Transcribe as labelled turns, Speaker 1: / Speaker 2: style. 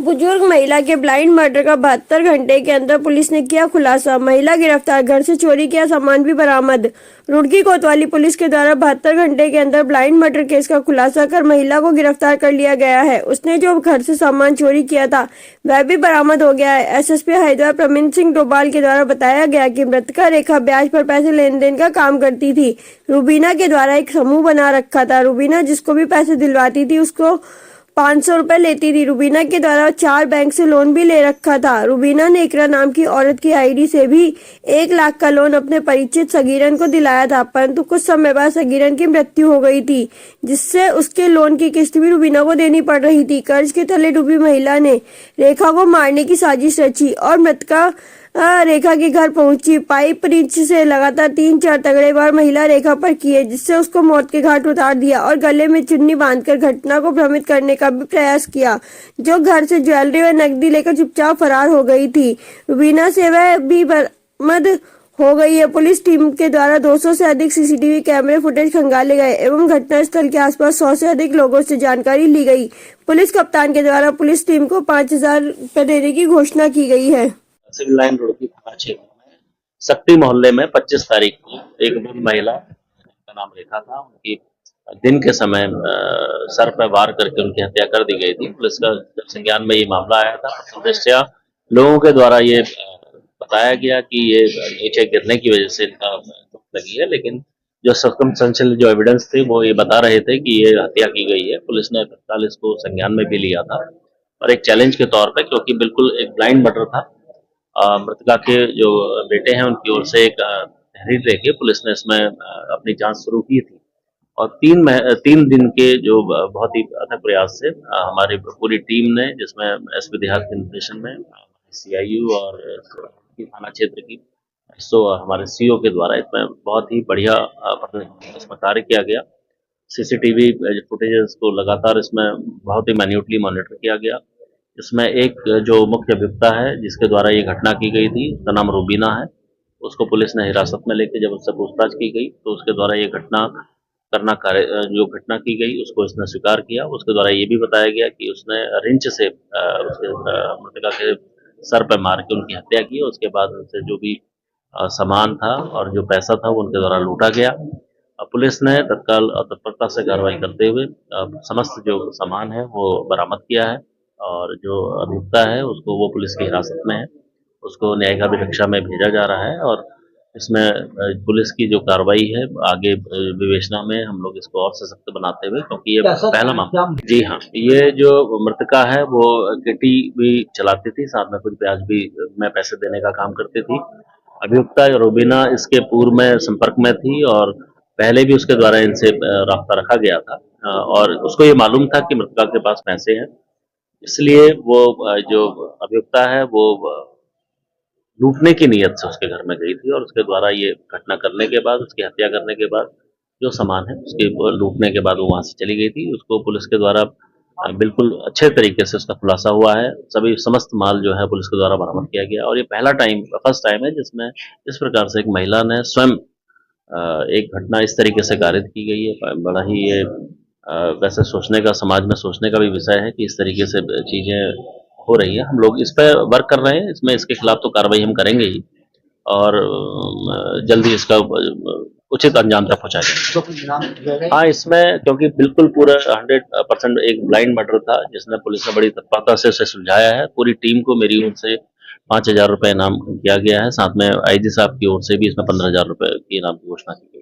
Speaker 1: बुजुर्ग महिला के ब्लाइंड मर्डर का 72 घंटे के अंदर पुलिस ने किया खुलासा। महिला गिरफ्तार, घर से चोरी किया सामान भी बरामद। रुड़की कोतवाली पुलिस के द्वारा 72 घंटे के अंदर ब्लाइंड मर्डर केस का खुलासा कर महिला को गिरफ्तार कर लिया गया है। उसने जो घर से सामान चोरी किया था वह भी बरामद हो गया है। एसएसपी हरिद्वार प्रवीण सिंह डोभाल के द्वारा बताया गया कि मृतका रेखा ब्याज पर पैसे लेन देन का काम करती थी। रूबीना के द्वारा एक समूह बना रखा था। रूबीना जिसको भी पैसे दिलवाती थी उसको 500 रुपए लेती थी। रूबीना के द्वारा 4 बैंक से लोन भी ले रखा था। रूबीना ने इकरा नाम की औरत की आईडी से भी 1 लाख का लोन अपने परिचित सगीरन को दिलाया था, परंतु कुछ समय बाद सगीरन की मृत्यु हो गई थी, जिससे उसके लोन की किस्त भी रूबीना को देनी पड़ रही थी। कर्ज के तले डूबी महिला ने रेखा को मारने की साजिश रची और मृतका रेखा के घर पहुंची। पाइप रिंच से लगातार 3-4 तगड़े वार महिला रेखा पर किए, जिससे उसको मौत के घाट उतार दिया और गले में चुन्नी बांधकर घटना को भ्रमित करने का भी प्रयास किया। जो घर से ज्वेलरी व नकदी लेकर चुपचाप फरार हो गई थी। रूबीना से वह भी बरामद हो गई है। पुलिस टीम के द्वारा 200 से अधिक सीसीटीवी कैमरे फुटेज खंगाले गए एवं घटनास्थल के आसपास 100 से अधिक लोगों से जानकारी ली गई। पुलिस कप्तान के द्वारा पुलिस टीम को 5000 रुपए देने की घोषणा की गई है।
Speaker 2: सिविल लाइन रुड़की थाना क्षेत्र में सक्ती मोहल्ले में 25 तारीख को एक वृद्ध महिला का नाम रेखा था, उनकी दिन के समय सर पर वार करके उनकी हत्या कर दी गई थी। पुलिस का संज्ञान में ये मामला आया था। प्रथम दृष्टया लोगों के द्वारा ये बताया गया कि ये नीचे गिरने की वजह से इनका चोट लगी है, लेकिन जो सर्कमस्टेंशियल जो एविडेंस थे वो ये बता रहे थे कि ये हत्या की गई है। पुलिस ने तत्काल इसको संज्ञान में भी लिया था और एक चैलेंज के तौर पर, क्योंकि बिल्कुल एक ब्लाइंड मर्डर था, मृतका के जो बेटे हैं उनकी ओर से एक तहरीर लेके पुलिस ने इसमें अपनी जांच शुरू की थी और 3 दिन के जो बहुत ही अथक प्रयास से हमारी पूरी टीम ने, जिसमें एसपी देहात के निर्देशन में सीआईयू और थाना क्षेत्र की हमारे सीओ के द्वारा इसमें बहुत ही बढ़िया इसमें कार्य किया गया। सीसीटीवी फुटेजेस को लगातार इसमें बहुत ही मैन्यूटली मॉनिटर किया गया। इसमें एक जो मुख्य अभियुक्ता है जिसके द्वारा ये घटना की गई थी, उसका नाम रूबीना है, उसको पुलिस ने हिरासत में लेके जब उससे पूछताछ की गई तो उसके द्वारा ये जो घटना की गई उसको इसने स्वीकार किया। उसके द्वारा ये भी बताया गया कि उसने रिंच से उसके मृतका के सर पर मार के उनकी हत्या की। उसके बाद उनसे जो भी सामान था और जो पैसा था वो उनके द्वारा लूटा गया। पुलिस ने तत्काल तत्परता से कार्रवाई करते हुए समस्त जो सामान है वो बरामद किया है और जो अभियुक्ता है उसको वो पुलिस की हिरासत में है, उसको न्यायिक अभिरक्षा में भेजा जा रहा है और इसमें पुलिस की जो कार्रवाई है आगे विवेचना में हम लोग इसको और सशक्त बनाते हुए, क्योंकि ये पहला मामला। जी हाँ, ये जो मृतका है वो किटी भी चलाती थी, साथ में कुछ ब्याज भी में पैसे देने का काम करती थी। अभियुक्ता रूबीना इसके पूर्व में संपर्क में थी और पहले भी उसके द्वारा इनसे राब्ता रखा गया था और उसको ये मालूम था कि मृतका के पास पैसे हैं, इसलिए वो जो अभियुक्ता है वो लूटने की नीयत से उसके घर में गई थी और उसके द्वारा ये घटना करने के बाद, उसकी हत्या करने के बाद जो सामान है उसके लूटने के बाद वो वहां से चली गई थी। उसको पुलिस के द्वारा बिल्कुल अच्छे तरीके से उसका खुलासा हुआ है। सभी समस्त माल जो है पुलिस के द्वारा बरामद किया गया और ये फर्स्ट टाइम है जिसमें इस प्रकार से एक महिला ने स्वयं एक घटना इस तरीके से कारित की गई है। बड़ा ही ये वैसे सोचने का, समाज में सोचने का भी विषय है कि इस तरीके से चीजें हो रही है। हम लोग इस पर वर्क कर रहे हैं, इसमें इसके खिलाफ तो कार्रवाई हम करेंगे ही और जल्दी इसका उचित अंजाम तक पहुंचाएंगे। हाँ, इसमें क्योंकि बिल्कुल पूरा 100% एक ब्लाइंड मर्डर था जिसने पुलिस ने बड़ी तत्परता से उसे सुलझाया है। पूरी टीम को मेरी ओर से 5000 रुपए इनाम किया गया है, साथ में आईजी साहब की ओर से भी इसमें 15000 रुपए की इनाम की घोषणा की गई।